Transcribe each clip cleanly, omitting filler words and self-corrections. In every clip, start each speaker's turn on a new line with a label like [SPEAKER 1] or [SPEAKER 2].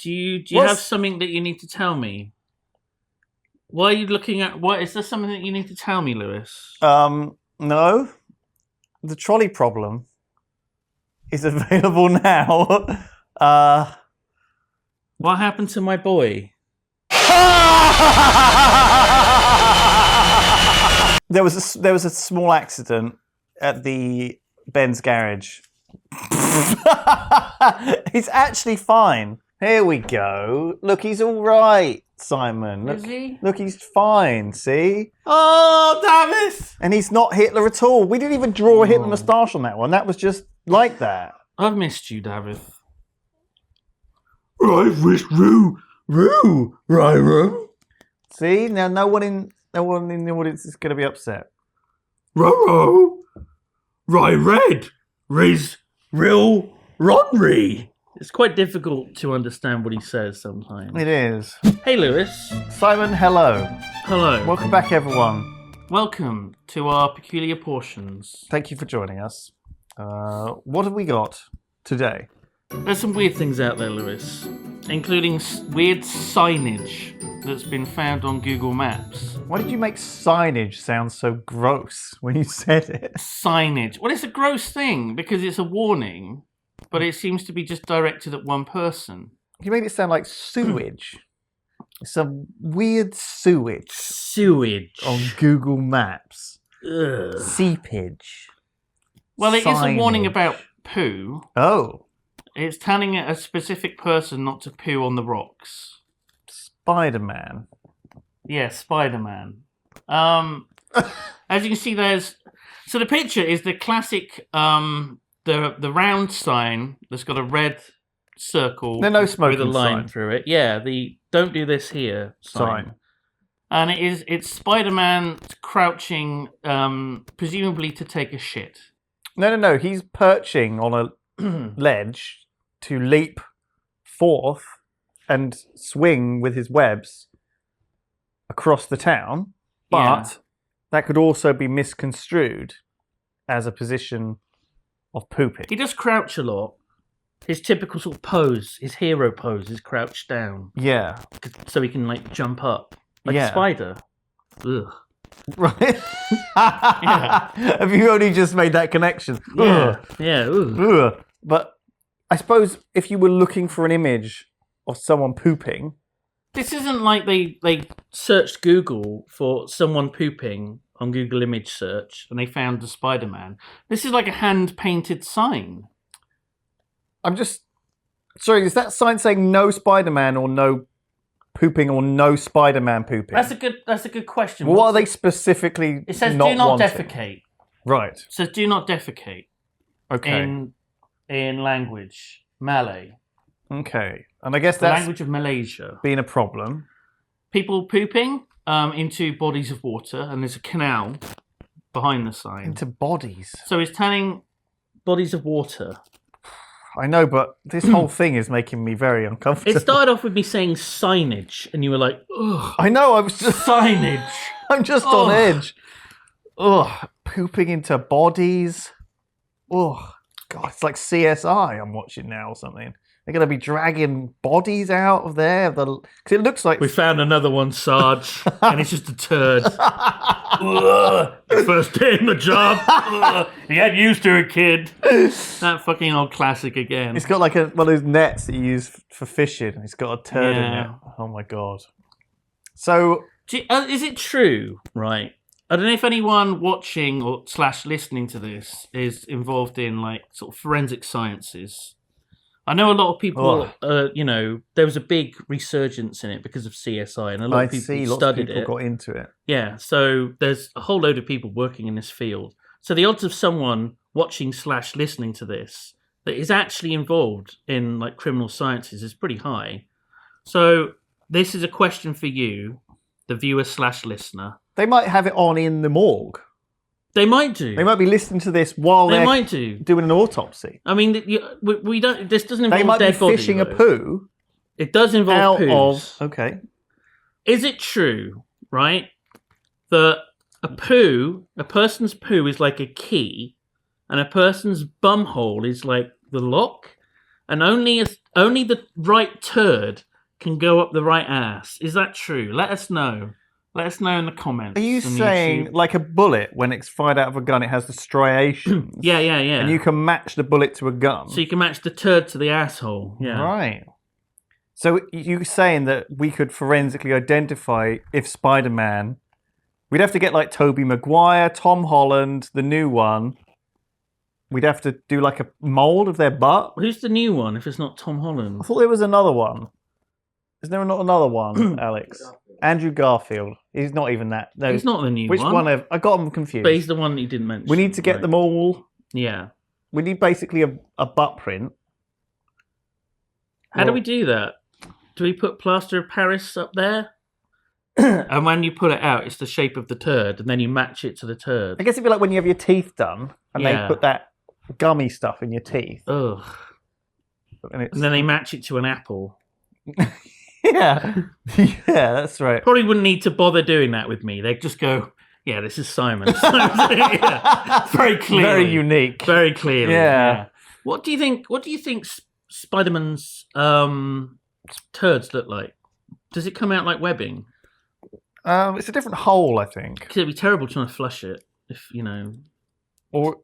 [SPEAKER 1] Do you have something that you need to tell me? Why are you looking at... What is there something that you need to tell me, Lewis?
[SPEAKER 2] No. The trolley problem is available now.
[SPEAKER 1] What happened to my boy?
[SPEAKER 2] There was a small accident at the Ben's garage. He's actually fine. Here we go. Look, he's all right, Simon. Look,
[SPEAKER 1] Is he?
[SPEAKER 2] Look, he's fine. See?
[SPEAKER 1] Oh, Davis!
[SPEAKER 2] And he's not Hitler at all. We didn't even draw a Hitler moustache on that one. That was just like that.
[SPEAKER 1] I've missed you, Davis.
[SPEAKER 2] I've missed Roo, Ryro. See? Now no one in the audience is going to be upset.
[SPEAKER 1] Roro, Red, Riz, Real, Ronry. It's quite difficult to understand what he says sometimes.
[SPEAKER 2] It is.
[SPEAKER 1] Hey, Lewis.
[SPEAKER 2] Simon, hello.
[SPEAKER 1] Hello.
[SPEAKER 2] Welcome back, everyone.
[SPEAKER 1] Welcome to our Peculiar Portions.
[SPEAKER 2] Thank you for joining us. What have we got today?
[SPEAKER 1] There's some weird things out there, Lewis, including weird signage that's been found on Google Maps.
[SPEAKER 2] Why did you make signage sound so gross when you said it?
[SPEAKER 1] Signage. Well, it's a gross thing because it's a warning, but it seems to be just directed at one person.
[SPEAKER 2] You made it sound like sewage. Some weird sewage.
[SPEAKER 1] Sewage.
[SPEAKER 2] On Google Maps.
[SPEAKER 1] Ugh.
[SPEAKER 2] Seepage.
[SPEAKER 1] Well, it is a
[SPEAKER 2] Signage.
[SPEAKER 1] warning about poo.
[SPEAKER 2] Oh.
[SPEAKER 1] It's telling a specific person not to poo on the rocks.
[SPEAKER 2] Spider-Man.
[SPEAKER 1] Yeah, Spider-Man. As you can see, so the picture is the classic the round sign that's got a red circle
[SPEAKER 2] No smoking
[SPEAKER 1] with a line
[SPEAKER 2] sign.
[SPEAKER 1] through it. Yeah, the "Don't do this here" sign. And it's Spider-Man crouching, presumably to take a shit.
[SPEAKER 2] No. He's perching on a ledge to leap forth and swing with his webs across the town, but that could also be misconstrued as a position of pooping.
[SPEAKER 1] He does crouch a lot. His typical sort of pose, his hero pose, is crouched down.
[SPEAKER 2] Yeah.
[SPEAKER 1] So he can, like, jump up. Like a spider. Ugh.
[SPEAKER 2] Right?
[SPEAKER 1] Yeah.
[SPEAKER 2] Have you only just made that connection?
[SPEAKER 1] Yeah.
[SPEAKER 2] Ugh.
[SPEAKER 1] Yeah. Ugh.
[SPEAKER 2] Ugh. But I suppose if you were looking for an image of someone pooping...
[SPEAKER 1] This isn't like they searched Google for someone pooping on Google image search and they found the Spider-Man. This is like a hand-painted sign.
[SPEAKER 2] I'm just... Sorry, is that sign saying no Spider-Man or no pooping or no Spider-Man pooping?
[SPEAKER 1] That's a good question.
[SPEAKER 2] Well, what are they specifically
[SPEAKER 1] It says
[SPEAKER 2] not
[SPEAKER 1] do not
[SPEAKER 2] wanting?
[SPEAKER 1] defecate.
[SPEAKER 2] Right.
[SPEAKER 1] It says do not defecate.
[SPEAKER 2] Okay.
[SPEAKER 1] In language. Malay.
[SPEAKER 2] Okay. And I guess
[SPEAKER 1] The
[SPEAKER 2] that's
[SPEAKER 1] language of Malaysia.
[SPEAKER 2] been a problem.
[SPEAKER 1] People pooping into bodies of water, and there's a canal behind the sign.
[SPEAKER 2] Into bodies.
[SPEAKER 1] So it's telling bodies of water.
[SPEAKER 2] I know, but this whole thing is making me very uncomfortable.
[SPEAKER 1] It started off with me saying signage, and you were like, ugh.
[SPEAKER 2] I know, I was just...
[SPEAKER 1] Signage.
[SPEAKER 2] I'm just on edge. Ugh. Pooping into bodies. Ugh. God, it's like CSI I'm watching now or something. They're going to be dragging bodies out of there. Because it looks like...
[SPEAKER 1] We found another one, Sarge, and it's just a turd. Ugh. First day in the job. Ugh. You get used to it, kid. That fucking old classic again.
[SPEAKER 2] It's got like one of those nets that you use for fishing, and it's got a turd in
[SPEAKER 1] Yeah.
[SPEAKER 2] it. Oh my God. So...
[SPEAKER 1] Is it true, right? I don't know if anyone watching or / listening to this is involved in like sort of forensic sciences. I know a lot of people, there was a big resurgence in it because of CSI, and a lot of people studied it.
[SPEAKER 2] Got into it.
[SPEAKER 1] Yeah, so there's a whole load of people working in this field. So the odds of someone watching / listening to this that is actually involved in like criminal sciences is pretty high. So this is a question for you, the viewer / listener.
[SPEAKER 2] They might have it on in the morgue.
[SPEAKER 1] They might do.
[SPEAKER 2] They might be listening to this while
[SPEAKER 1] They
[SPEAKER 2] they're
[SPEAKER 1] might do.
[SPEAKER 2] doing an autopsy.
[SPEAKER 1] I mean, we don't. This doesn't involve
[SPEAKER 2] They might be
[SPEAKER 1] dead body,
[SPEAKER 2] fishing a
[SPEAKER 1] though.
[SPEAKER 2] poo.
[SPEAKER 1] It does involve poos.
[SPEAKER 2] Okay.
[SPEAKER 1] Is it true, right, that a person's poo is like a key, and a person's bumhole is like the lock, and only only the right turd can go up the right ass. Is that true? Let us know. Let us know in the comments.
[SPEAKER 2] Are you
[SPEAKER 1] on
[SPEAKER 2] saying
[SPEAKER 1] YouTube.
[SPEAKER 2] like a bullet, when it's fired out of a gun, it has the striations?
[SPEAKER 1] Yeah.
[SPEAKER 2] And you can match the bullet to a gun?
[SPEAKER 1] So you can match the turd to the asshole. Yeah.
[SPEAKER 2] Right. So you're saying that we could forensically identify if Spider-Man... We'd have to get like Tobey Maguire, Tom Holland, the new one. We'd have to do like a mould of their butt.
[SPEAKER 1] Who's the new one if it's not Tom Holland?
[SPEAKER 2] I thought there was another one. Is there not another one, Alex? Andrew Garfield. He's not even that. No,
[SPEAKER 1] He's not the new
[SPEAKER 2] which
[SPEAKER 1] one.
[SPEAKER 2] I got them confused.
[SPEAKER 1] But he's the one that you didn't mention.
[SPEAKER 2] We need to get them all.
[SPEAKER 1] Yeah.
[SPEAKER 2] We need basically a butt print.
[SPEAKER 1] How do we do that? Do we put plaster of Paris up there? And when you pull it out, it's the shape of the turd, and then you match it to the turd.
[SPEAKER 2] I guess it'd be like when you have your teeth done, and
[SPEAKER 1] Yeah.
[SPEAKER 2] they put that gummy stuff in your teeth.
[SPEAKER 1] Ugh.
[SPEAKER 2] And
[SPEAKER 1] then they match it to an apple.
[SPEAKER 2] Yeah. Yeah, that's right.
[SPEAKER 1] Probably wouldn't need to bother doing that with me. They'd just go, yeah, this is Simon. Yeah. Very clearly.
[SPEAKER 2] Very unique.
[SPEAKER 1] Very clearly.
[SPEAKER 2] Yeah.
[SPEAKER 1] What do you think Spider-Man's turds look like? Does it come out like webbing?
[SPEAKER 2] It's a different hole, I think.
[SPEAKER 1] Because it'd be terrible trying to flush it, if, you know...
[SPEAKER 2] Or...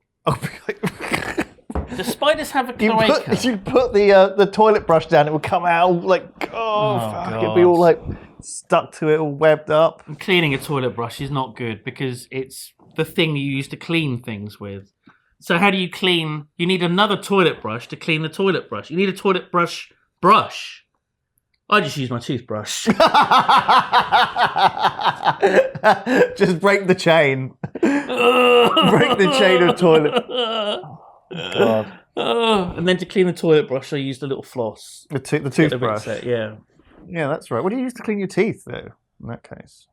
[SPEAKER 1] Do spiders have a cloaca?
[SPEAKER 2] You put the toilet brush down, it would come out like, fuck,
[SPEAKER 1] God.
[SPEAKER 2] it'd be all like stuck to it, all webbed up.
[SPEAKER 1] And cleaning a toilet brush is not good because it's the thing you use to clean things with. So how do you clean? You need another toilet brush to clean the toilet brush. You need a toilet brush. I just use my toothbrush.
[SPEAKER 2] Just break the chain. Break the chain of toilet. God.
[SPEAKER 1] And then to clean the toilet brush, I used a little floss.
[SPEAKER 2] The toothbrush.
[SPEAKER 1] Yeah.
[SPEAKER 2] Yeah, that's right. What do you use to clean your teeth, though, in that case?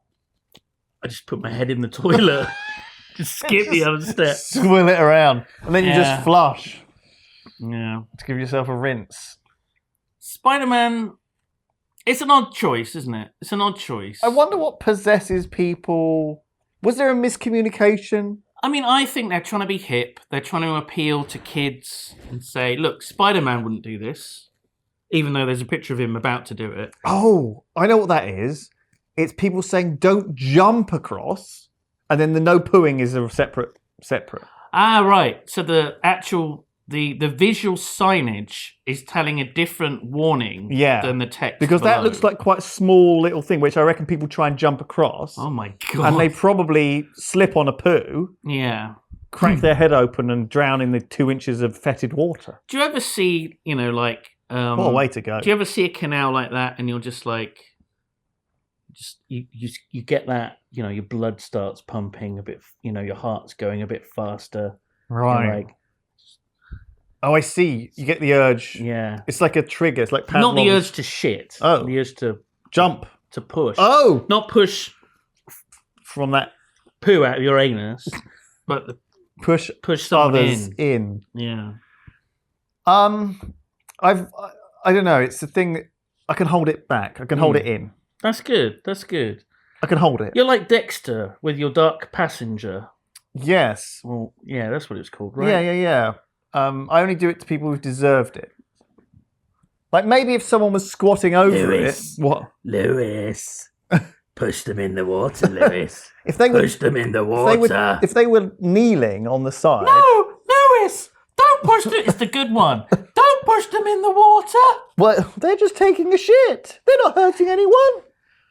[SPEAKER 1] I just put my head in the toilet. Just skip the other step.
[SPEAKER 2] Swill it around. And then you just flush.
[SPEAKER 1] Yeah.
[SPEAKER 2] To give yourself a rinse.
[SPEAKER 1] Spider-Man... It's an odd choice, isn't it? It's an odd choice.
[SPEAKER 2] I wonder what possesses people... Was there a miscommunication?
[SPEAKER 1] I mean, I think they're trying to be hip. They're trying to appeal to kids and say, look, Spider-Man wouldn't do this, even though there's a picture of him about to do it.
[SPEAKER 2] Oh, I know what that is. It's people saying, don't jump across, and then the no pooing is a separate.
[SPEAKER 1] Ah, right. So the actual... The visual signage is telling a different warning than the text.
[SPEAKER 2] Because
[SPEAKER 1] below.
[SPEAKER 2] that looks like quite a small little thing, which I reckon people try and jump across.
[SPEAKER 1] Oh my God.
[SPEAKER 2] And they probably slip on a poo.
[SPEAKER 1] Yeah.
[SPEAKER 2] Crack their head open and drown in the 2 inches of fetid water.
[SPEAKER 1] Do you ever see, like...
[SPEAKER 2] what a way to go.
[SPEAKER 1] Do you ever see a canal like that and you're just like... You get that, your blood starts pumping a bit, your heart's going a bit faster.
[SPEAKER 2] Right.
[SPEAKER 1] You're like...
[SPEAKER 2] Oh, I see. You get the urge.
[SPEAKER 1] Yeah.
[SPEAKER 2] It's like a trigger. It's like Pavlov's...
[SPEAKER 1] Not the urge to shit.
[SPEAKER 2] Oh.
[SPEAKER 1] The urge to...
[SPEAKER 2] Jump.
[SPEAKER 1] To push.
[SPEAKER 2] Oh!
[SPEAKER 1] Not push...
[SPEAKER 2] From that...
[SPEAKER 1] Poo out of your anus, but
[SPEAKER 2] push
[SPEAKER 1] someone
[SPEAKER 2] others in.
[SPEAKER 1] Yeah.
[SPEAKER 2] I don't know. It's the thing that I can hold it back. I can hold it in.
[SPEAKER 1] That's good.
[SPEAKER 2] I can hold it.
[SPEAKER 1] You're like Dexter with your dark passenger.
[SPEAKER 2] Yes.
[SPEAKER 1] Well, yeah, that's what it's called, right?
[SPEAKER 2] Yeah. I only do it to people who've deserved it. Like maybe if someone was squatting over it. What?
[SPEAKER 1] Lewis. Push them in the water, Lewis.
[SPEAKER 2] Push
[SPEAKER 1] them in the water.
[SPEAKER 2] If they were kneeling on the side.
[SPEAKER 1] No, Lewis! Don't push them. It's the good one. Don't push them in the water.
[SPEAKER 2] Well, they're just taking a shit. They're not hurting anyone.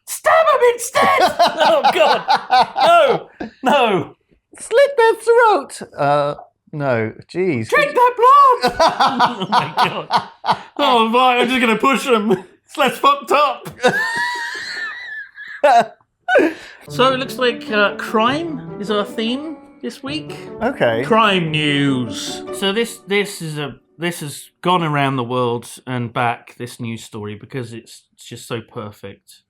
[SPEAKER 1] Stab them instead. Oh, God. No.
[SPEAKER 2] Slit their throat. No, jeez.
[SPEAKER 1] Drink their blood! Oh my God. Oh, right, I'm just going to push them. It's less fucked up. So it looks like crime is our theme this week.
[SPEAKER 2] Okay.
[SPEAKER 1] Crime news. So this has gone around the world and back, this news story, because it's just so perfect.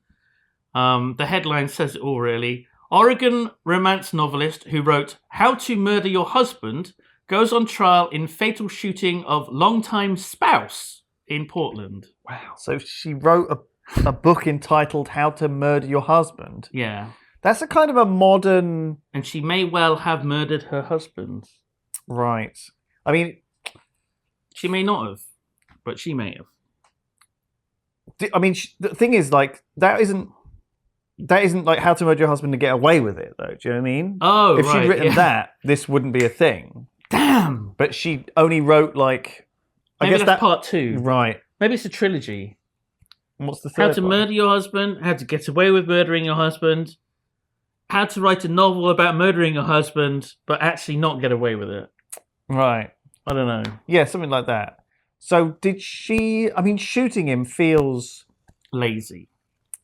[SPEAKER 1] The headline says it all, really. Oregon romance novelist who wrote How to Murder Your Husband goes on trial in fatal shooting of longtime spouse in Portland.
[SPEAKER 2] Wow. So she wrote a book entitled How to Murder Your Husband.
[SPEAKER 1] Yeah.
[SPEAKER 2] That's a kind of a modern...
[SPEAKER 1] And she may well have murdered her husband.
[SPEAKER 2] Right. I mean...
[SPEAKER 1] She may not have, but she may have.
[SPEAKER 2] I mean, the thing is, like, that isn't like How to Murder Your Husband to Get Away with It, though. Do you know what I mean?
[SPEAKER 1] Oh,
[SPEAKER 2] if
[SPEAKER 1] right,
[SPEAKER 2] she'd written that, this wouldn't be a thing.
[SPEAKER 1] Damn.
[SPEAKER 2] But she only wrote like.
[SPEAKER 1] Maybe that's part 2.
[SPEAKER 2] Right.
[SPEAKER 1] Maybe it's a trilogy.
[SPEAKER 2] What's the third
[SPEAKER 1] How to
[SPEAKER 2] one?
[SPEAKER 1] Murder Your Husband, How to Get Away with Murdering Your Husband, How to Write a Novel About Murdering Your Husband, but actually not get away with it.
[SPEAKER 2] Right.
[SPEAKER 1] I don't know.
[SPEAKER 2] Yeah, something like that. So did she... I mean, shooting him feels...
[SPEAKER 1] Lazy.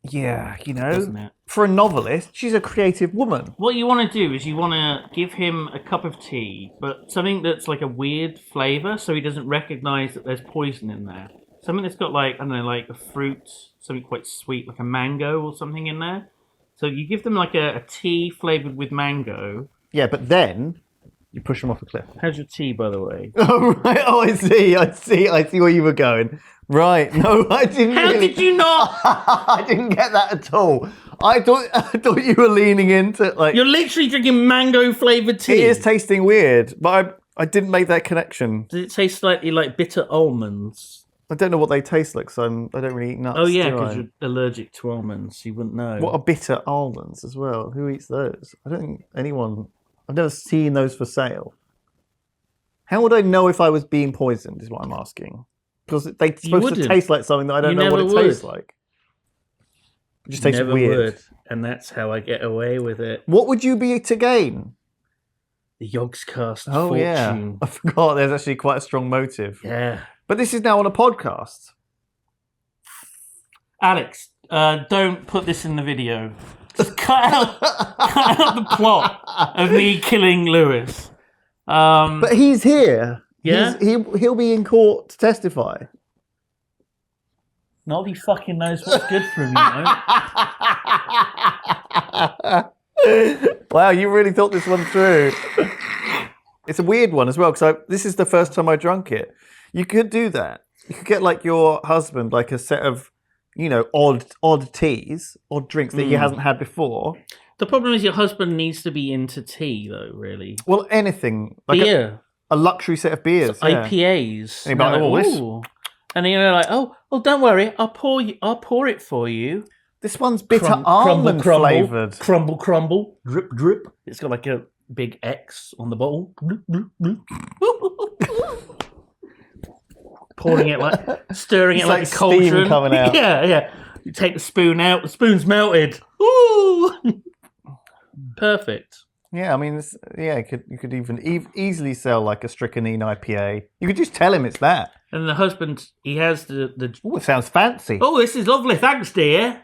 [SPEAKER 2] Yeah, you know,
[SPEAKER 1] doesn't it?
[SPEAKER 2] For a novelist, she's a creative woman.
[SPEAKER 1] What you want to do is you want to give him a cup of tea, but something that's like a weird flavour so he doesn't recognise that there's poison in there. Something that's got like, I don't know, like a fruit, something quite sweet, like a mango or something in there. So you give them like a tea flavoured with mango.
[SPEAKER 2] Yeah, but then you push them off a cliff.
[SPEAKER 1] How's your tea, by the way?
[SPEAKER 2] Oh, right. Oh, I see where you were going. Right. No, I didn't
[SPEAKER 1] How did you not?
[SPEAKER 2] I didn't get that at all. I thought you were leaning into, like...
[SPEAKER 1] You're literally drinking mango flavoured tea.
[SPEAKER 2] It is tasting weird, but I didn't make that connection.
[SPEAKER 1] Does it taste slightly like bitter almonds?
[SPEAKER 2] I don't know what they taste like, so I don't really eat nuts.
[SPEAKER 1] Oh, yeah, because you're allergic to almonds. You wouldn't know.
[SPEAKER 2] What are bitter almonds as well? Who eats those? I don't think anyone... I've never seen those for sale. How would I know if I was being poisoned, is what I'm asking. Because they're supposed to taste like something that I don't know what it tastes like. It just tastes weird.
[SPEAKER 1] Would, and that's how I get away with it.
[SPEAKER 2] What would you be to gain?
[SPEAKER 1] The Yogscast
[SPEAKER 2] Oh,
[SPEAKER 1] fortune.
[SPEAKER 2] yeah. I forgot there's actually quite a strong motive.
[SPEAKER 1] Yeah.
[SPEAKER 2] But this is now on a podcast.
[SPEAKER 1] Alex, don't put this in the video. Just cut out the plot of me killing Lewis.
[SPEAKER 2] But he's here.
[SPEAKER 1] Yeah?
[SPEAKER 2] He'll be in court to testify.
[SPEAKER 1] Nobody fucking knows what's good for him, you know?
[SPEAKER 2] Wow, you really thought this one through. It's a weird one as well, because this is the first time I drunk it. You could do that. You could get like your husband like a set of, you know, odd teas, odd drinks that he hasn't had before.
[SPEAKER 1] The problem is your husband needs to be into tea, though, really.
[SPEAKER 2] Well, anything. Like
[SPEAKER 1] beer.
[SPEAKER 2] A luxury set of beers.
[SPEAKER 1] So IPAs.
[SPEAKER 2] And you're like,
[SPEAKER 1] ooh. And then you're like, oh, don't worry, I'll pour it for you.
[SPEAKER 2] This one's bitter almond flavoured.
[SPEAKER 1] Crumble, crumble, drip, drip. It's got like a big X on the bottle. Pouring it like, stirring it like a cauldron.
[SPEAKER 2] Steam coming out.
[SPEAKER 1] Yeah. You take the spoon out, the spoon's melted. Ooh! Perfect.
[SPEAKER 2] Yeah, I mean, you could even easily sell like a strychnine IPA. You could just tell him it's that.
[SPEAKER 1] And the husband, he has the.
[SPEAKER 2] Oh, it sounds fancy.
[SPEAKER 1] Oh, this is lovely, thanks, dear.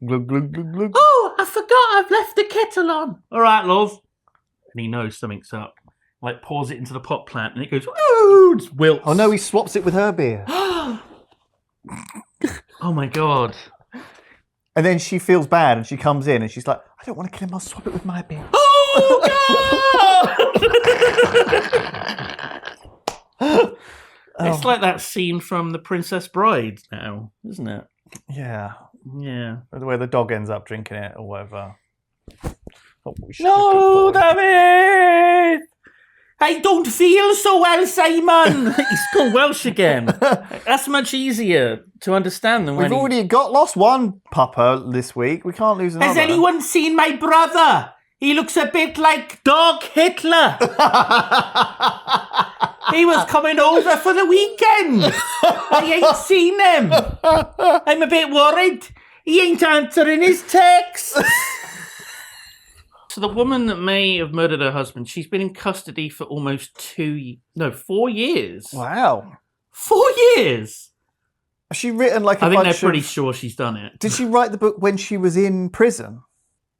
[SPEAKER 2] Glug, glug, glug, glug.
[SPEAKER 1] Oh, I forgot I've left the kettle on. All right, love. And he knows something's up. Like pours it into the pot plant, and it goes. Ooh, just wilts.
[SPEAKER 2] Oh no, he swaps it with her beer.
[SPEAKER 1] Oh my god.
[SPEAKER 2] And then she feels bad, and she comes in, and she's like, "I don't want to kill him. I'll swap it with my beer."
[SPEAKER 1] Oh, it's like that scene from The Princess Bride now, isn't it?
[SPEAKER 2] Yeah.
[SPEAKER 1] Yeah.
[SPEAKER 2] Where the dog ends up drinking it or whatever. Oh,
[SPEAKER 1] No, David! I don't feel so well, Simon! He's gone Welsh again. That's much easier to understand than when
[SPEAKER 2] We've already lost one pupper this week. We can't lose another.
[SPEAKER 1] Has anyone seen my brother? He looks a bit like Dog Hitler. He was coming over for the weekend. I ain't seen him. I'm a bit worried. He ain't answering his texts. So the woman that may have murdered her husband, she's been in custody for almost 4 years.
[SPEAKER 2] Wow.
[SPEAKER 1] 4 years?
[SPEAKER 2] Has she written like a
[SPEAKER 1] I think
[SPEAKER 2] bunch
[SPEAKER 1] they're pretty sure she's done it.
[SPEAKER 2] Did she write the book when she was in prison?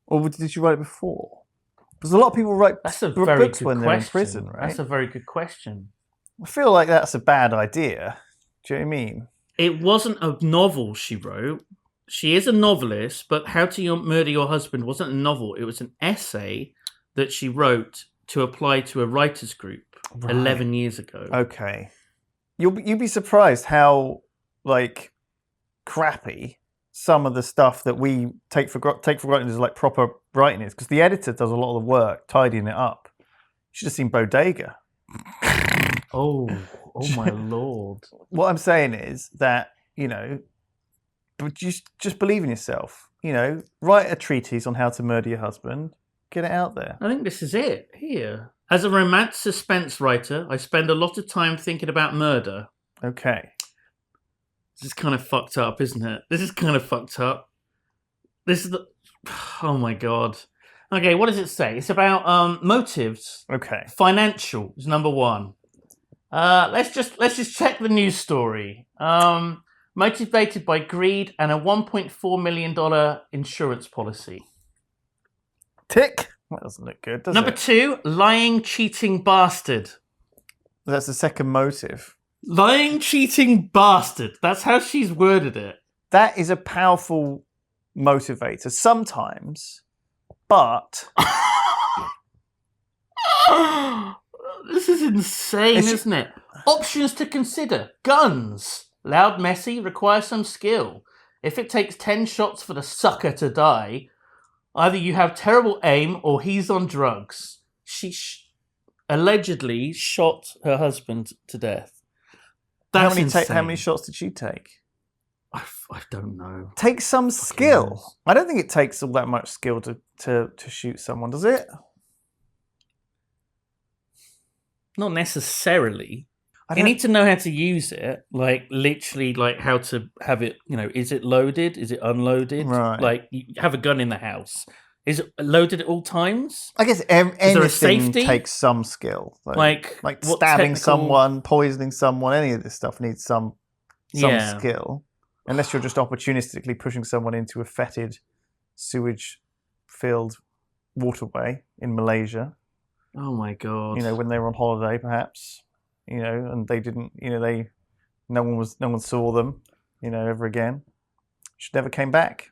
[SPEAKER 2] Or did she write it before? Because a lot of people write books when they're in prison, right?
[SPEAKER 1] That's a very good question.
[SPEAKER 2] I feel like that's a bad idea. Do you know what I mean?
[SPEAKER 1] It wasn't a novel she wrote. She is a novelist, but How to Murder Your Husband wasn't a novel. It was an essay that she wrote to apply to a writers group 11 years ago.
[SPEAKER 2] Okay. You'd be surprised how, like, crappy some of the stuff that we take for granted as, like, proper writing is. Because the editor does a lot of the work tidying it up. You should have seen Bodega.
[SPEAKER 1] Oh my lord.
[SPEAKER 2] What I'm saying is that, you know, But you just believe in yourself. Write a treatise on how to murder your husband. Get it out there.
[SPEAKER 1] I think this is it here. As a romance suspense writer, I spend a lot of time thinking about murder.
[SPEAKER 2] Okay.
[SPEAKER 1] This is kind of fucked up, isn't it? This is kind of fucked up. This is the... Oh my God. Okay, what does it say? It's about motives.
[SPEAKER 2] Okay.
[SPEAKER 1] Financial is number one. Let's just check the news story. Motivated by greed and a $1.4 million insurance policy.
[SPEAKER 2] Tick. That doesn't look good, does
[SPEAKER 1] Number
[SPEAKER 2] it?
[SPEAKER 1] 2, lying, cheating bastard.
[SPEAKER 2] That's the second motive.
[SPEAKER 1] Lying, cheating bastard. That's how she's worded it.
[SPEAKER 2] That is a powerful motivator sometimes, but...
[SPEAKER 1] This is insane, isn't it? Options to consider. Guns. Loud, messy, require some skill. If it takes 10 shots for the sucker to die, either you have terrible aim or he's on drugs. She allegedly shot her husband to death. That's insane.
[SPEAKER 2] How many shots did she take?
[SPEAKER 1] I don't know.
[SPEAKER 2] Take some skill. I don't think it takes all that much skill to shoot someone, does it?
[SPEAKER 1] Not necessarily. You need to know how to use it, literally, how to have it, is it loaded? Is it unloaded?
[SPEAKER 2] Right.
[SPEAKER 1] You have a gun in the house. Is it loaded at all times?
[SPEAKER 2] I guess anything takes some skill. Like stabbing someone, poisoning someone, any of this stuff needs some skill. Unless you're just opportunistically pushing someone into a fetid, sewage-filled waterway in Malaysia.
[SPEAKER 1] Oh my God.
[SPEAKER 2] When they were on holiday, perhaps. And they didn't, no one saw them, ever again. She never came back,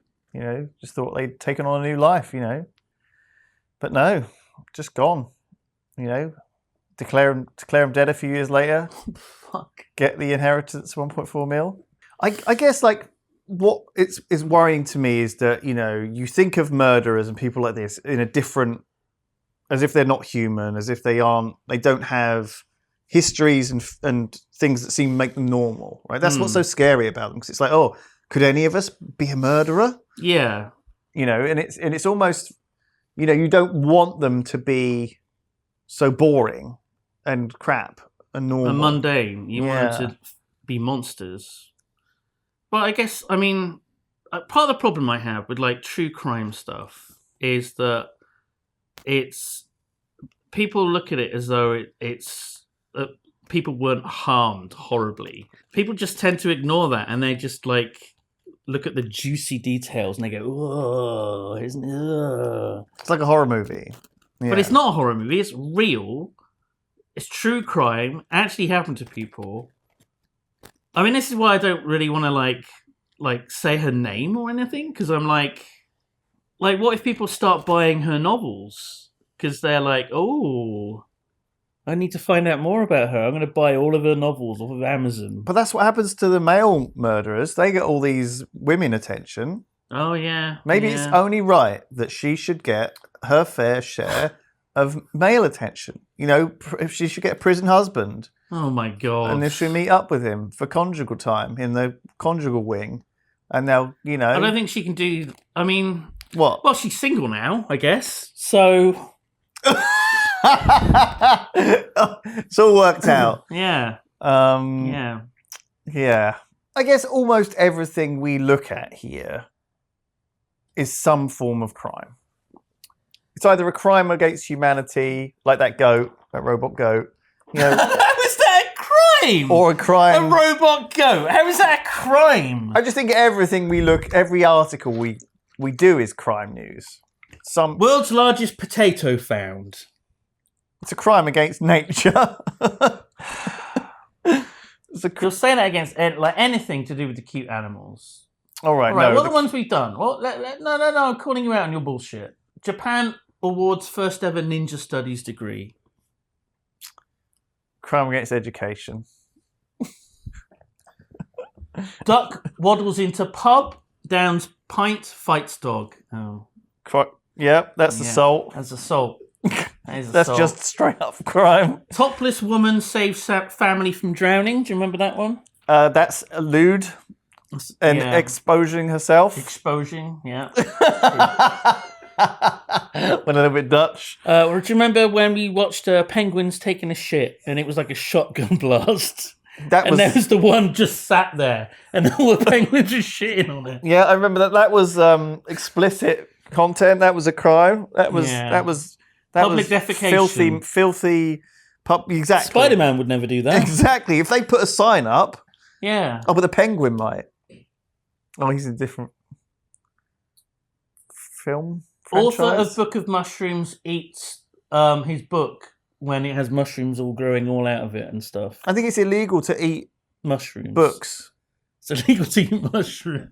[SPEAKER 2] just thought they'd taken on a new life, But no, just gone, declare them dead a few years later.
[SPEAKER 1] Fuck.
[SPEAKER 2] Get the inheritance, 1.4 mil. I guess, what is worrying to me is that, you think of murderers and people like this in a different, as if they're not human, as if they don't have histories and things that seem to make them normal, right? That's what's so scary about them, because it's like, oh, could any of us be a murderer?
[SPEAKER 1] Yeah.
[SPEAKER 2] And it's almost, you don't want them to be so boring and crap and normal.
[SPEAKER 1] And mundane. You want them to be monsters. But I guess, part of the problem I have with true crime stuff is that people look at it as though it's people weren't harmed horribly. People just tend to ignore that, and they just look at the juicy details and they go, "Oh, isn't it?"
[SPEAKER 2] It's like a horror movie,
[SPEAKER 1] but it's not a horror movie. It's real. It's true crime. Actually happened to people. This is why I don't really want to say her name or anything, because I'm like, what if people start buying her novels because they're like, oh, I need to find out more about her. I'm going to buy all of her novels off of Amazon.
[SPEAKER 2] But that's what happens to the male murderers. They get all these women attention.
[SPEAKER 1] Oh, yeah.
[SPEAKER 2] Maybe it's only right that she should get her fair share of male attention. If she should get a prison husband.
[SPEAKER 1] Oh, my God.
[SPEAKER 2] And if she meet up with him for conjugal time in the conjugal wing. And they'll,
[SPEAKER 1] I don't think she can do...
[SPEAKER 2] What?
[SPEAKER 1] Well, she's single now, I guess. So...
[SPEAKER 2] It's all worked out.
[SPEAKER 1] Yeah.
[SPEAKER 2] Yeah. I guess almost everything we look at here is some form of crime. It's either a crime against humanity, like that robot goat.
[SPEAKER 1] How is that a crime?
[SPEAKER 2] Or a crime...
[SPEAKER 1] A robot goat. How is that a crime?
[SPEAKER 2] I just think every article we do is crime news.
[SPEAKER 1] World's largest potato found.
[SPEAKER 2] It's a crime against nature.
[SPEAKER 1] You'll say that against anything to do with the cute animals.
[SPEAKER 2] All right.
[SPEAKER 1] What are the ones we've done? No, I'm calling you out on your bullshit. Japan awards first ever ninja studies degree.
[SPEAKER 2] Crime against education.
[SPEAKER 1] Duck waddles into pub, downs pint, fights dog. Oh.
[SPEAKER 2] Yeah, that's assault.
[SPEAKER 1] That's assault.
[SPEAKER 2] That's just straight up crime.
[SPEAKER 1] Topless woman saves family from drowning. Do you remember that one?
[SPEAKER 2] That's lewd. and exposing herself.
[SPEAKER 1] Exposing, yeah.
[SPEAKER 2] Went a little bit Dutch.
[SPEAKER 1] Do you remember when we watched penguins taking a shit and it was like a shotgun blast? There was the one just sat there and all the penguins were shitting on it.
[SPEAKER 2] Yeah, I remember that. That was explicit content. That was a crime. That was
[SPEAKER 1] public defecation.
[SPEAKER 2] Filthy. Exactly.
[SPEAKER 1] Spider-Man would never do that.
[SPEAKER 2] Exactly. If they put a sign up.
[SPEAKER 1] Yeah.
[SPEAKER 2] Oh, but the penguin might. Oh, he's a different film franchise.
[SPEAKER 1] Author of Book of Mushrooms eats his book when it has mushrooms all growing all out of it and stuff.
[SPEAKER 2] I think it's illegal to eat
[SPEAKER 1] mushrooms.
[SPEAKER 2] Books.
[SPEAKER 1] It's illegal to eat mushrooms.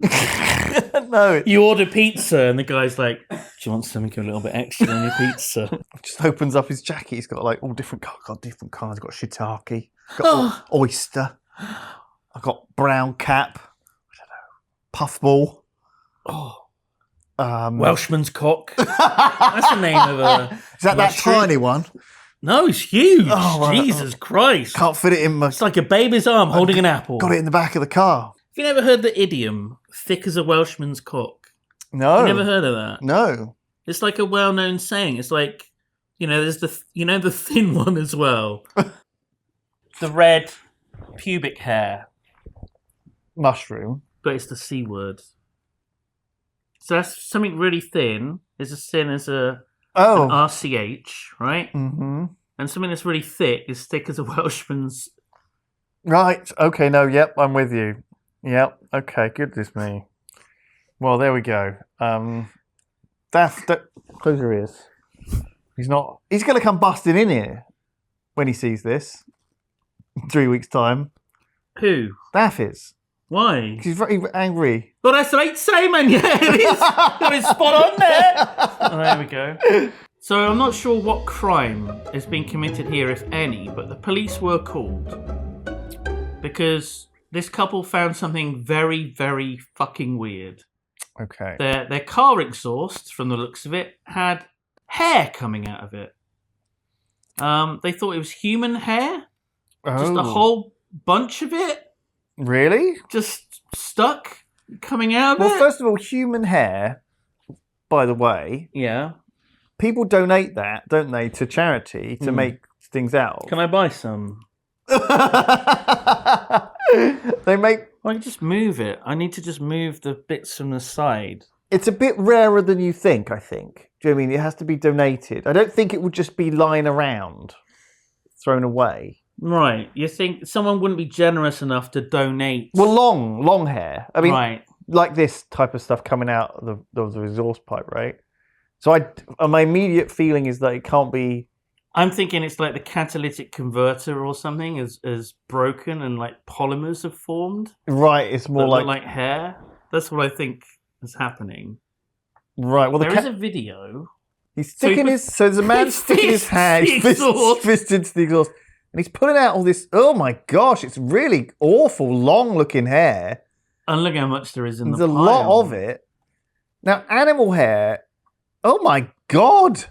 [SPEAKER 2] No.
[SPEAKER 1] You order pizza and the guy's like, do you want something a little bit extra on your pizza?
[SPEAKER 2] Just opens up his jacket. He's got like all different colours. Got different colours. Got shiitake. Got oyster. I've got brown cap. I don't know. Puffball.
[SPEAKER 1] Welshman's cock. That's the name of a.
[SPEAKER 2] Is that tiny one?
[SPEAKER 1] No, it's huge. Oh, Jesus Christ.
[SPEAKER 2] Can't fit it in my...
[SPEAKER 1] It's like a baby's arm holding an apple.
[SPEAKER 2] Got it in the back of the car.
[SPEAKER 1] Have you never heard the idiom, thick as a Welshman's cock?
[SPEAKER 2] No.
[SPEAKER 1] You've never heard of that?
[SPEAKER 2] No.
[SPEAKER 1] It's like a well-known saying. It's like, there's the thin one as well. The red pubic hair.
[SPEAKER 2] Mushroom.
[SPEAKER 1] But it's the C word. So that's something really thin. Is as thin as an RCH, right?
[SPEAKER 2] Mm-hmm.
[SPEAKER 1] And something that's really thick is thick as a Welshman's.
[SPEAKER 2] Right. Okay. No. Yep. I'm with you. Yep. Okay. Goodness me. Well, there we go. Daft, close your ears. He's not. He's going to come busting in here when he sees this. 3 weeks time.
[SPEAKER 1] Who?
[SPEAKER 2] Daff is.
[SPEAKER 1] Why?
[SPEAKER 2] Because he's very angry.
[SPEAKER 1] Well, that's right, Simon. Yeah, it's spot on there. Oh, there we go. So I'm not sure what crime is being committed here, if any, but the police were called because this couple found something very, very fucking weird.
[SPEAKER 2] Okay.
[SPEAKER 1] Their car exhaust, from the looks of it, had hair coming out of it. They thought it was human hair. Just a whole bunch of it.
[SPEAKER 2] Really?
[SPEAKER 1] Just stuck coming out of it?
[SPEAKER 2] Well, first of all, human hair, by the way.
[SPEAKER 1] Yeah.
[SPEAKER 2] People donate that, don't they, to charity to make things out.
[SPEAKER 1] Can I buy some?
[SPEAKER 2] They make...
[SPEAKER 1] I can just move it. I need to just move the bits from the side.
[SPEAKER 2] It's a bit rarer than you think, I think. Do you know what I mean? It has to be donated. I don't think it would just be lying around, thrown away.
[SPEAKER 1] Right. You think someone wouldn't be generous enough to donate?
[SPEAKER 2] Well, long hair. I mean,
[SPEAKER 1] right.
[SPEAKER 2] Like this type of stuff coming out of the exhaust pipe, right? So my immediate feeling is that it can't be...
[SPEAKER 1] I'm thinking it's like the catalytic converter or something is broken and like polymers have formed.
[SPEAKER 2] Right, it's more
[SPEAKER 1] like hair. That's what I think is happening.
[SPEAKER 2] Right, well,
[SPEAKER 1] there is a video.
[SPEAKER 2] He's sticking so there's a man sticking his hand, fist into the exhaust, and he's pulling out all this. Oh my gosh, it's really awful, long-looking hair.
[SPEAKER 1] And look how much there is in the
[SPEAKER 2] pile. There's a lot of it. Now, animal hair. Oh my god,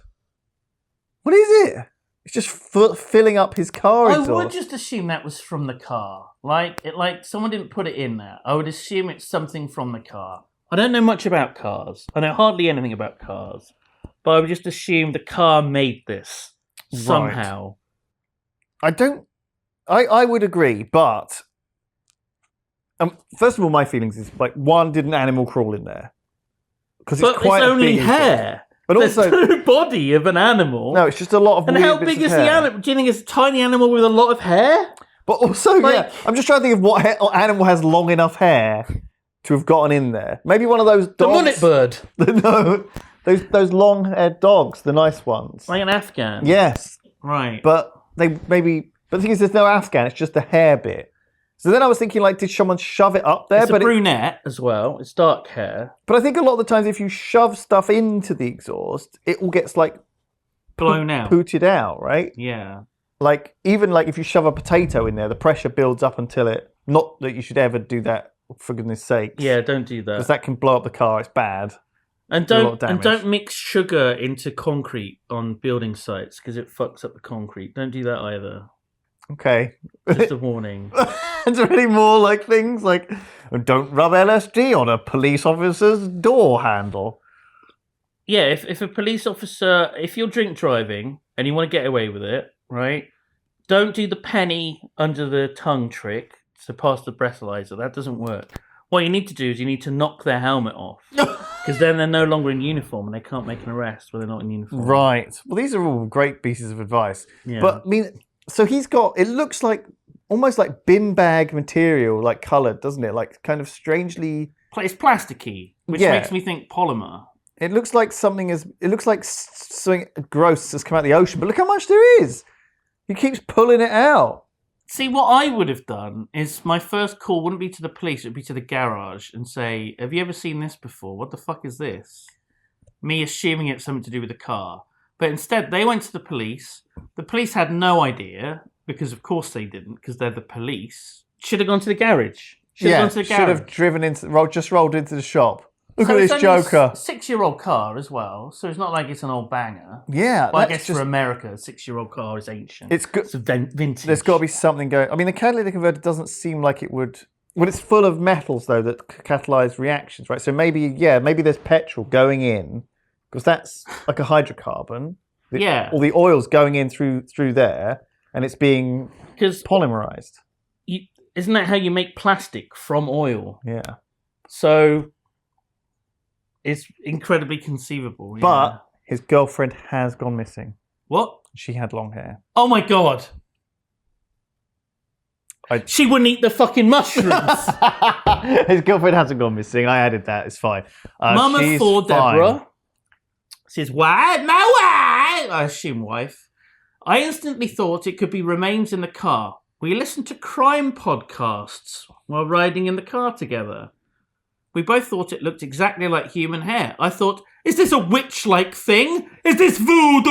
[SPEAKER 2] what is it? It's just filling up his car exhaust.
[SPEAKER 1] I would just assume that was from the car. Like someone didn't put it in there. I would assume it's something from the car. I don't know much about cars. I know hardly anything about cars. But I would just assume the car made this somehow.
[SPEAKER 2] Right. I would agree, but first of all, my feelings is like, one, did an animal crawl in there? Because it's quite
[SPEAKER 1] only hair. But there's also no body of an animal.
[SPEAKER 2] No, it's just a lot of.
[SPEAKER 1] And how big is the animal? Do you think it's a tiny animal with a lot of hair?
[SPEAKER 2] But also, I'm just trying to think of what animal has long enough hair to have gotten in there. Maybe one of those dogs.
[SPEAKER 1] The mullet bird.
[SPEAKER 2] No, those long-haired dogs, the nice ones.
[SPEAKER 1] Like an Afghan.
[SPEAKER 2] Yes.
[SPEAKER 1] Right.
[SPEAKER 2] But but the thing is, there's no Afghan. It's just the hair bit. So then I was thinking, like, did someone shove it up there?
[SPEAKER 1] It's a brunette as well. It's dark hair.
[SPEAKER 2] But I think a lot of the times if you shove stuff into the exhaust, it all gets, like...
[SPEAKER 1] blown out.
[SPEAKER 2] Pooted out, right?
[SPEAKER 1] Yeah.
[SPEAKER 2] Like, even, like, if you shove a potato in there, the pressure builds up until it... Not that you should ever do that, for goodness sake.
[SPEAKER 1] Yeah, don't do that.
[SPEAKER 2] Because that can blow up the car. It's bad.
[SPEAKER 1] And don't mix sugar into concrete on building sites, because it fucks up the concrete. Don't do that either.
[SPEAKER 2] Okay.
[SPEAKER 1] Just a warning.
[SPEAKER 2] Is there any more like things like don't rub LSD on a police officer's door handle?
[SPEAKER 1] Yeah, if a police officer, if you're drink driving and you want to get away with it, right? Don't do the penny under the tongue trick to pass the breathalyzer. That doesn't work. What you need to do is you need to knock their helmet off. Because then they're no longer in uniform and they can't make an arrest when they're not in uniform.
[SPEAKER 2] Right. Well, these are all great pieces of advice.
[SPEAKER 1] Yeah.
[SPEAKER 2] But, I mean, so he's got, it looks like almost like bin bag material, like coloured, doesn't it? Like kind of strangely...
[SPEAKER 1] It's plasticky, which makes me think polymer.
[SPEAKER 2] It looks like something gross has come out of the ocean, but look how much there is. He keeps pulling it out.
[SPEAKER 1] See, what I would have done is my first call wouldn't be to the police, it would be to the garage and say, have you ever seen this before? What the fuck is this? Me assuming it's something to do with the car. But instead, they went to the police. The police had no idea, because of course they didn't, because they're the police. Should have gone to the garage. Should
[SPEAKER 2] have driven into, just rolled into the shop. Look at this Joker.
[SPEAKER 1] 6-year-old car as well, so it's not like it's an old banger.
[SPEAKER 2] Yeah.
[SPEAKER 1] Well, I guess for America, a 6-year-old car is ancient.
[SPEAKER 2] It's good.
[SPEAKER 1] It's vintage.
[SPEAKER 2] There's got to be something going. I mean, the catalytic converter doesn't seem like it would. Well, it's full of metals though that catalyze reactions, right? So maybe there's petrol going in because that's like a hydrocarbon. All the oil's going in through there, and it's being polymerized.
[SPEAKER 1] Isn't that how you make plastic from oil?
[SPEAKER 2] Yeah.
[SPEAKER 1] So. It's incredibly conceivable. Yeah.
[SPEAKER 2] But his girlfriend has gone missing.
[SPEAKER 1] What?
[SPEAKER 2] She had long hair.
[SPEAKER 1] Oh my god. She wouldn't eat the fucking mushrooms.
[SPEAKER 2] His girlfriend hasn't gone missing. I added that. It's fine.
[SPEAKER 1] Mama for Deborah says, why? My wife. I assume wife. I instantly thought it could be remains in the car. We listened to crime podcasts while riding in the car together. We both thought it looked exactly like human hair. I thought, is this a witch-like thing? Is this voodoo?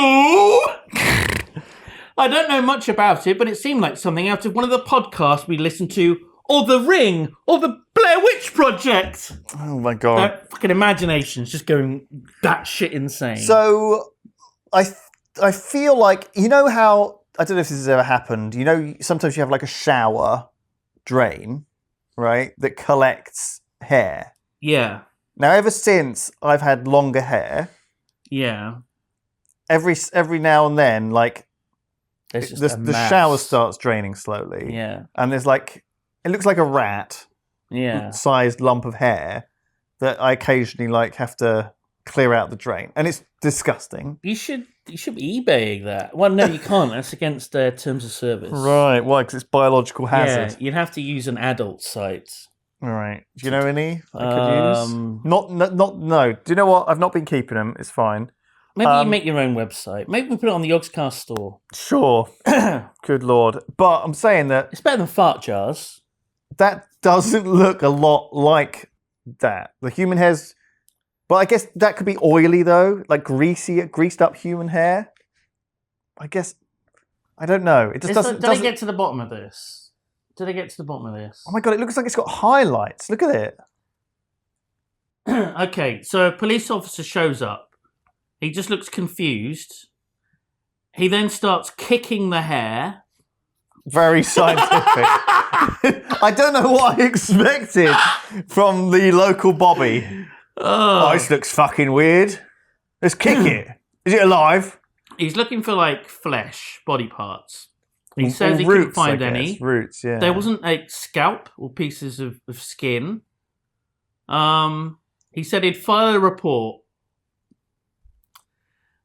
[SPEAKER 1] I don't know much about it, but it seemed like something out of one of the podcasts we listened to, or The Ring, or the Blair Witch Project.
[SPEAKER 2] Oh my god.
[SPEAKER 1] Their fucking imagination's just going that shit insane.
[SPEAKER 2] So, I feel like, you know how, I don't know if this has ever happened, you know, sometimes you have like a shower drain, right, that collects hair.
[SPEAKER 1] Yeah.
[SPEAKER 2] Now, ever since I've had longer hair, every now and then, like the shower starts draining slowly.
[SPEAKER 1] Yeah.
[SPEAKER 2] And there's like it looks like a rat.
[SPEAKER 1] Yeah.
[SPEAKER 2] Sized lump of hair that I occasionally like have to clear out the drain, and it's disgusting.
[SPEAKER 1] You should be eBaying that. Well, no, you can't. That's against terms of service.
[SPEAKER 2] Right. Why? Because it's biological hazard.
[SPEAKER 1] Yeah. You'd have to use an adult site.
[SPEAKER 2] All right. Do you know any I could use? No. Do you know what? I've not been keeping them. It's fine.
[SPEAKER 1] Maybe you make your own website. Maybe we put it on the Yogscast store.
[SPEAKER 2] Sure. Good lord. But I'm saying that
[SPEAKER 1] it's better than fart jars.
[SPEAKER 2] That doesn't look a lot like that. The human hair's... But I guess that could be oily though, like greased up human hair. I guess... I don't know. It just doesn't...
[SPEAKER 1] Did I get to the bottom of this? Oh
[SPEAKER 2] my god, it looks like it's got highlights. Look at it.
[SPEAKER 1] Okay, so a police officer shows up. He just looks confused. He then starts kicking the hair.
[SPEAKER 2] Very scientific. I don't know what I expected from the local Bobby. Oh, this looks fucking weird. Let's kick it. Is it alive?
[SPEAKER 1] He's looking for like flesh, body parts. He says he couldn't find any.
[SPEAKER 2] Roots, yeah.
[SPEAKER 1] There wasn't a scalp or pieces of skin. He said he'd file a report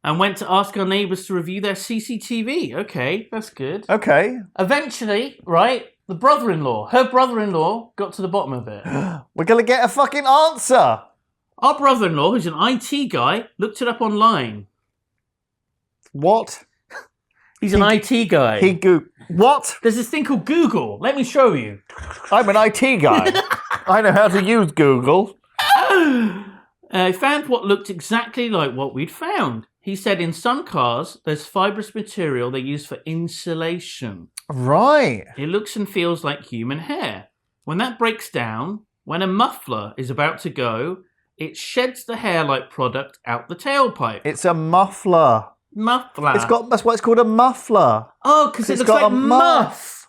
[SPEAKER 1] and went to ask our neighbours to review their CCTV. Okay, that's good.
[SPEAKER 2] Okay.
[SPEAKER 1] Eventually, right, her brother-in-law got to the bottom of it.
[SPEAKER 2] We're going to get a fucking answer.
[SPEAKER 1] Our brother-in-law, who's an IT guy, looked it up online.
[SPEAKER 2] What?
[SPEAKER 1] He's an IT guy.
[SPEAKER 2] What?
[SPEAKER 1] There's this thing called Google. Let me show you.
[SPEAKER 2] I'm an IT guy. I know how to use Google.
[SPEAKER 1] He found what looked exactly like what we'd found. He said in some cars, there's fibrous material they use for insulation.
[SPEAKER 2] Right.
[SPEAKER 1] It looks and feels like human hair. When that breaks down, when a muffler is about to go, it sheds the hair-like product out the tailpipe.
[SPEAKER 2] It's a muffler.
[SPEAKER 1] Muffler.
[SPEAKER 2] That's why it's called a muffler.
[SPEAKER 1] Oh, because it looks
[SPEAKER 2] got
[SPEAKER 1] like
[SPEAKER 2] a
[SPEAKER 1] muff.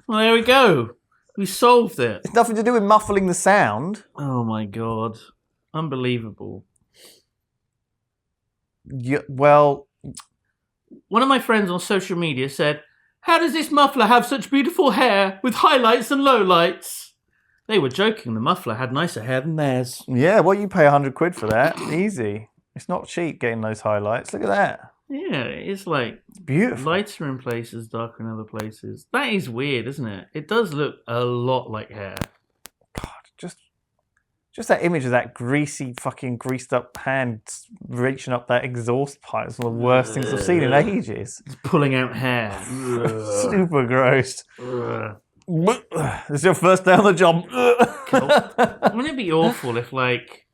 [SPEAKER 1] Well, there we go. We solved it.
[SPEAKER 2] It's nothing to do with muffling the sound.
[SPEAKER 1] Oh my god. Unbelievable.
[SPEAKER 2] Yeah, well,
[SPEAKER 1] one of my friends on social media said, "How does this muffler have such beautiful hair with highlights and lowlights?" They were joking. The muffler had nicer hair than theirs.
[SPEAKER 2] yeah, well, you pay £100 for that. Easy. It's not cheap getting those highlights. Look at that.
[SPEAKER 1] Yeah, it's like
[SPEAKER 2] Beautiful.
[SPEAKER 1] lighter in places, darker in other places. That is weird, isn't it? It does look a lot like hair.
[SPEAKER 2] God, just that image of that fucking greased up hand reaching up that exhaust pipe is one of the worst things I've seen in ages.
[SPEAKER 1] It's pulling out hair.
[SPEAKER 2] Super gross. It's your first day on the job.
[SPEAKER 1] Wouldn't it be awful if, like,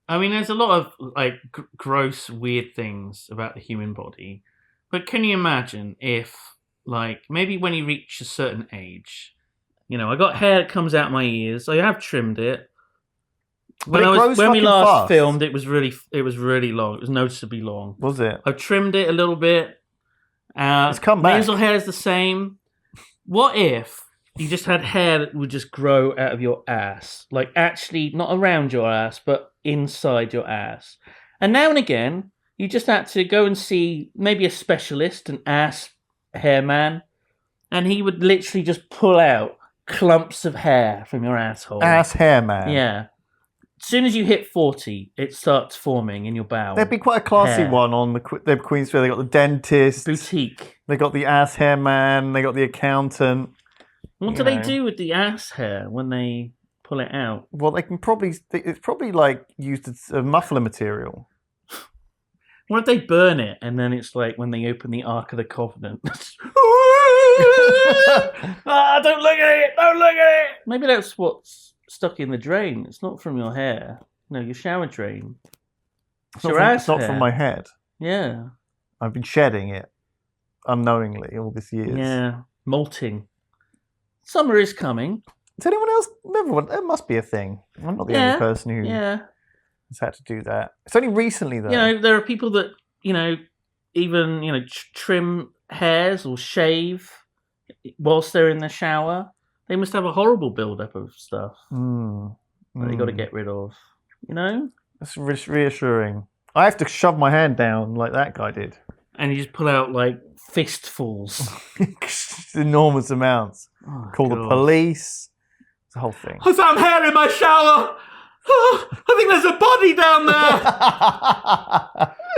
[SPEAKER 1] I mean, there's a lot of like gross, weird things about the human body, but can you imagine if, like, maybe when you reach a certain age, you know, I got hair that comes out my ears. I have trimmed it. When we last filmed, it was really long. It was noticeably long.
[SPEAKER 2] Was it?
[SPEAKER 1] I've trimmed it a little bit.
[SPEAKER 2] It's come back.
[SPEAKER 1] Nasal hair is the same. What if you just had hair that would just grow out of your ass? Like, actually, not around your ass, but inside your ass. And now and again, you just had to go and see maybe a specialist, an ass hair man, and he would literally just pull out clumps of hair from your asshole.
[SPEAKER 2] Ass hair man.
[SPEAKER 1] Yeah. As soon as you hit 40, it starts forming in your bowel.
[SPEAKER 2] There'd be quite a classy one on the Queen's Fair. They got the dentist.
[SPEAKER 1] Boutique.
[SPEAKER 2] They got the ass hair man. They got the accountant.
[SPEAKER 1] What do they do with the ass hair when they pull it out?
[SPEAKER 2] Well, they can probably... It's probably like used as a muffler material.
[SPEAKER 1] What if they burn it and then it's like when they open the Ark of the Covenant? Don't look at it! Don't look at it! Maybe that's what's stuck in the drain. It's not from your hair. No, your shower drain. It's your ass hair.
[SPEAKER 2] It's not from my head.
[SPEAKER 1] Yeah.
[SPEAKER 2] I've been shedding it unknowingly all these years.
[SPEAKER 1] Yeah. Molting. Summer is coming.
[SPEAKER 2] Does anyone else? Everyone, that must be a thing. I'm not the only person who has had to do that. It's only recently, though.
[SPEAKER 1] You know, there are people that, you know, even, you know, trim hairs or shave whilst they're in the shower. They must have a horrible build-up of stuff that they got to get rid of. You know?
[SPEAKER 2] That's reassuring. I have to shove my hand down like that guy did.
[SPEAKER 1] And you just pull out, like, fistfuls.
[SPEAKER 2] Enormous amounts.
[SPEAKER 1] Oh,
[SPEAKER 2] Call the police. It's the whole thing.
[SPEAKER 1] I found hair in my shower! I think there's a body down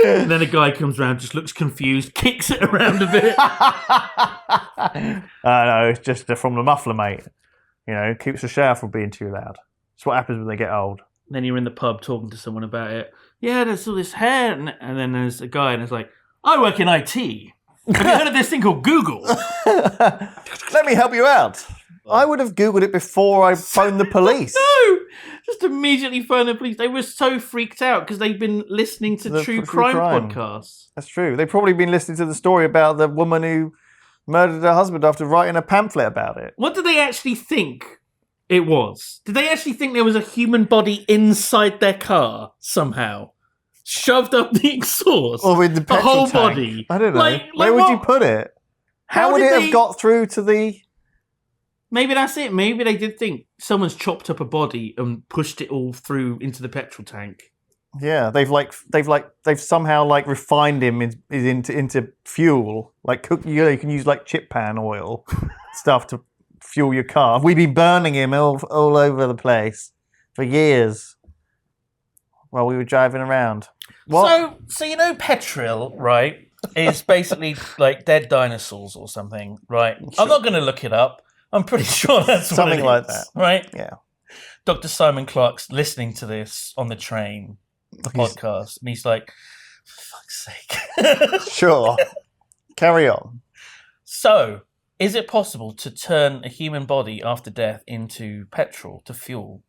[SPEAKER 1] there! And then a guy comes around, just looks confused, kicks it around a bit.
[SPEAKER 2] No, it's just from the muffler, mate. You know, keeps the shower from being too loud. That's what happens when they get old.
[SPEAKER 1] Then you're in the pub talking to someone about it. Yeah, there's all this hair. And then there's a guy and it's like, I work in IT. Have you heard of this thing called Google?
[SPEAKER 2] Let me help you out. I would have Googled it before I phoned the police.
[SPEAKER 1] No! Just immediately phone the police. They were so freaked out because they've been listening to true crime podcasts.
[SPEAKER 2] That's true. They've probably been listening to the story about the woman who murdered her husband after writing a pamphlet about it.
[SPEAKER 1] What did they actually think it was? Did they actually think there was a human body inside their car somehow? Shoved up the exhaust?
[SPEAKER 2] Or in the petrol
[SPEAKER 1] whole
[SPEAKER 2] tank?
[SPEAKER 1] body?
[SPEAKER 2] I don't know. Where would you put it? How would it have got through to the...
[SPEAKER 1] Maybe that's it. Maybe they did think someone's chopped up a body and pushed it all through into the petrol tank.
[SPEAKER 2] Yeah, they've somehow like refined him into fuel. Like you can use like chip pan oil stuff to fuel your car. We've been burning him all over the place for years while we were driving around. What?
[SPEAKER 1] So you know, petrol, right, is basically like dead dinosaurs or something, right? Sure. I'm not going to look it up. I'm pretty sure that's
[SPEAKER 2] something
[SPEAKER 1] what
[SPEAKER 2] like that,
[SPEAKER 1] right?
[SPEAKER 2] Yeah.
[SPEAKER 1] Dr. Simon Clark's listening to this on the train, the podcast, and he's like, "For fuck's sake!"
[SPEAKER 2] Sure. Carry on.
[SPEAKER 1] So, is it possible to turn a human body after death into petrol to fuel?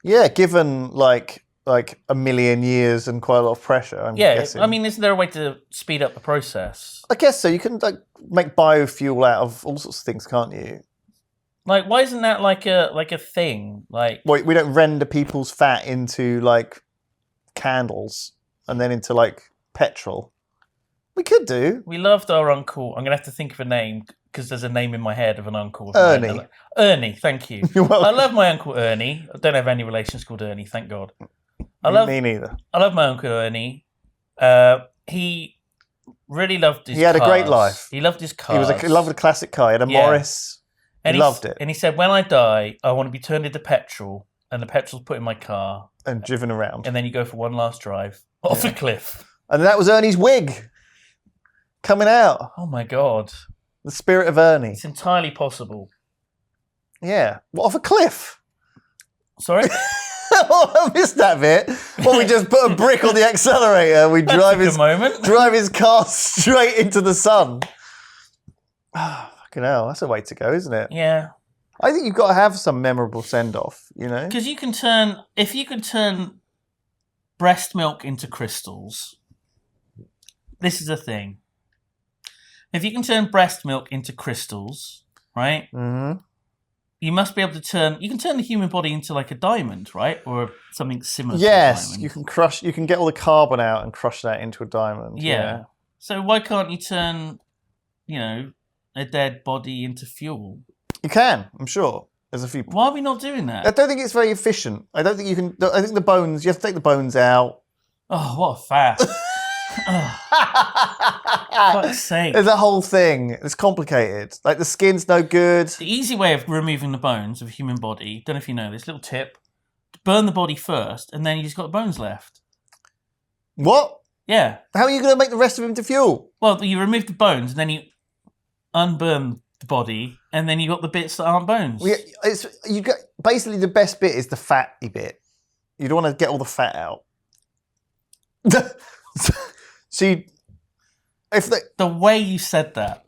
[SPEAKER 2] Yeah, given like a million years and quite a lot of pressure. I'm guessing.
[SPEAKER 1] I mean, isn't there a way to speed up the process?
[SPEAKER 2] I guess so. You can like make biofuel out of all sorts of things, can't you?
[SPEAKER 1] Like, why isn't that like a thing? Like,
[SPEAKER 2] Wait, we don't render people's fat into like candles and then into like petrol. We could do.
[SPEAKER 1] we loved our uncle. I'm gonna have to think of a name because there's a name in my head of an uncle. Of
[SPEAKER 2] Ernie.
[SPEAKER 1] mine. Ernie, thank you.
[SPEAKER 2] You're welcome.
[SPEAKER 1] I love my uncle Ernie. I don't have any relations called Ernie, thank God.
[SPEAKER 2] Me neither.
[SPEAKER 1] I love my uncle Ernie. He really loved his.
[SPEAKER 2] He had
[SPEAKER 1] cars.
[SPEAKER 2] a great life.
[SPEAKER 1] He loved his cars.
[SPEAKER 2] He loved a classic car. He had a Morris.
[SPEAKER 1] And
[SPEAKER 2] he loved it.
[SPEAKER 1] And he said, "When I die, I want to be turned into petrol, and the petrol's put in my car
[SPEAKER 2] and driven around.
[SPEAKER 1] And then you go for one last drive off a cliff."
[SPEAKER 2] And that was Ernie's wig coming out.
[SPEAKER 1] Oh my God!
[SPEAKER 2] The spirit of Ernie.
[SPEAKER 1] It's entirely possible.
[SPEAKER 2] Yeah, off a cliff.
[SPEAKER 1] Sorry.
[SPEAKER 2] I missed that bit. Well, we just put a brick on the accelerator. We drive his car straight into the sun. Oh, fucking hell, that's a way to go, isn't it?
[SPEAKER 1] Yeah.
[SPEAKER 2] I think you've got to have some memorable send-off, you know?
[SPEAKER 1] Because you can turn breast milk into crystals. This is a thing. If you can turn breast milk into crystals, right?
[SPEAKER 2] Mm-hmm.
[SPEAKER 1] You must be able to you can turn the human body into like a diamond, right? Or something similar
[SPEAKER 2] Yes,
[SPEAKER 1] to a diamond.
[SPEAKER 2] you can get all the carbon out and crush that into a diamond.
[SPEAKER 1] Yeah. So why can't you turn, a dead body into fuel?
[SPEAKER 2] You can, I'm sure. There's a few.
[SPEAKER 1] Why are we not doing that?
[SPEAKER 2] I don't think it's very efficient. I don't think you can. I think the bones. You have to take the bones out.
[SPEAKER 1] Oh, what a faff! Fuck's sake!
[SPEAKER 2] There's a whole thing. It's complicated. Like the skin's no good.
[SPEAKER 1] The easy way of removing the bones of a human body. Don't know if you know this. Little tip: burn the body first, and then you just got the bones left.
[SPEAKER 2] What?
[SPEAKER 1] Yeah.
[SPEAKER 2] How are you going to make the rest of him into fuel?
[SPEAKER 1] Well, you remove the bones, and then you unburn the body, and then you got the bits that aren't bones.
[SPEAKER 2] Basically the best bit is the fatty bit. You don't want to get all the fat out.
[SPEAKER 1] The way you said that,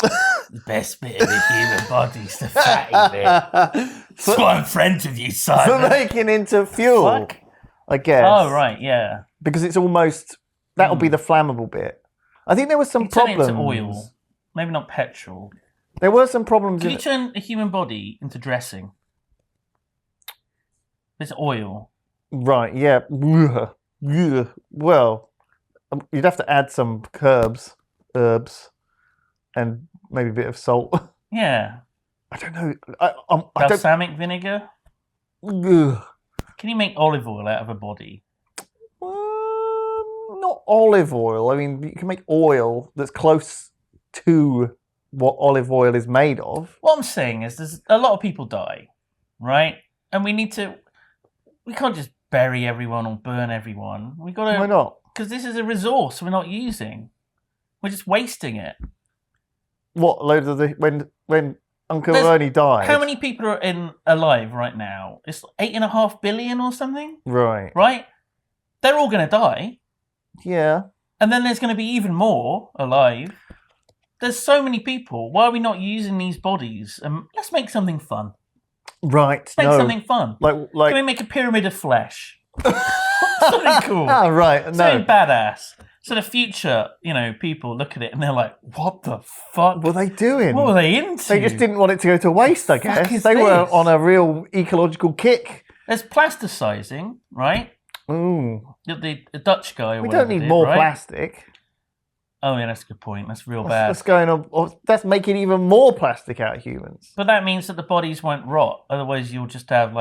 [SPEAKER 1] the best bit of the human body is the fatty bit. That's why I'm friends with you, Simon.
[SPEAKER 2] For making into fuel,
[SPEAKER 1] Fuck.
[SPEAKER 2] I guess.
[SPEAKER 1] Oh right, yeah.
[SPEAKER 2] Because it's almost that'll be the flammable bit. I think there was some problems.
[SPEAKER 1] Turn it into oil, maybe not petrol.
[SPEAKER 2] There were some problems.
[SPEAKER 1] Can you turn a human body into dressing? It's oil.
[SPEAKER 2] Right, yeah. Well, you'd have to add some herbs, and maybe a bit of salt.
[SPEAKER 1] Yeah.
[SPEAKER 2] I don't know.
[SPEAKER 1] Balsamic vinegar?
[SPEAKER 2] Ugh.
[SPEAKER 1] Can you make olive oil out of a body?
[SPEAKER 2] Not olive oil. I mean, you can make oil that's close to what olive oil is made of.
[SPEAKER 1] What I'm saying is there's a lot of people die, right? And we can't just bury everyone or burn everyone. We got to.
[SPEAKER 2] Why not?
[SPEAKER 1] Because this is a resource we're not using. We're just wasting it.
[SPEAKER 2] What loads of when Uncle Ernie died?
[SPEAKER 1] How many people are alive right now? It's 8.5 billion or something.
[SPEAKER 2] Right.
[SPEAKER 1] Right. They're all going to die.
[SPEAKER 2] Yeah.
[SPEAKER 1] And then there's going to be even more alive. There's so many people. Why are we not using these bodies? Let's make something fun.
[SPEAKER 2] Right.
[SPEAKER 1] Let's make something fun.
[SPEAKER 2] Like.
[SPEAKER 1] Can we make a pyramid of flesh? Something cool.
[SPEAKER 2] Ah, right.
[SPEAKER 1] Something badass. So the future, people look at it and they're like, "What the fuck?
[SPEAKER 2] What were they doing?
[SPEAKER 1] What were they into?"
[SPEAKER 2] They just didn't want it to go to waste, I guess. They were on a real ecological kick.
[SPEAKER 1] There's plasticizing, right?
[SPEAKER 2] Ooh.
[SPEAKER 1] The Dutch guy.
[SPEAKER 2] We don't need more plastic.
[SPEAKER 1] Oh yeah, that's a good point. That's real bad.
[SPEAKER 2] What's going on? That's making even more plastic out of humans.
[SPEAKER 1] But that means that the bodies won't rot. Otherwise, you'll just have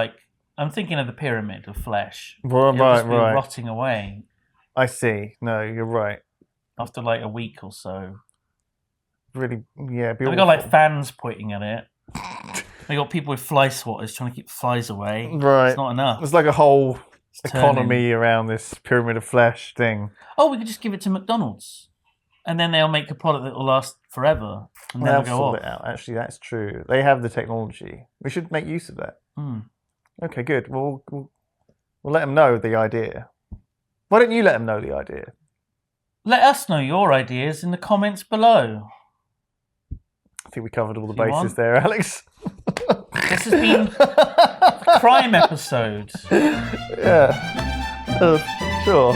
[SPEAKER 1] I'm thinking of the pyramid of flesh. It'll just be rotting away.
[SPEAKER 2] I see. No, you're right.
[SPEAKER 1] After a week or so.
[SPEAKER 2] Really, yeah.
[SPEAKER 1] We got fans pointing at it. We got people with fly swatters trying to keep flies away.
[SPEAKER 2] Right.
[SPEAKER 1] It's not enough.
[SPEAKER 2] There's like a whole economy around this pyramid of flesh thing.
[SPEAKER 1] Oh, we could just give it to McDonald's. And then they'll make a product that will last forever. And never go off.
[SPEAKER 2] It out. Actually, that's true. They have the technology. We should make use of that.
[SPEAKER 1] Mm.
[SPEAKER 2] Okay, good. We'll let them know the idea. Why don't you let them know the idea?
[SPEAKER 1] Let us know your ideas in the comments below.
[SPEAKER 2] I think we covered all the bases there, Alex.
[SPEAKER 1] This has been a crime episode.
[SPEAKER 2] Yeah. Sure.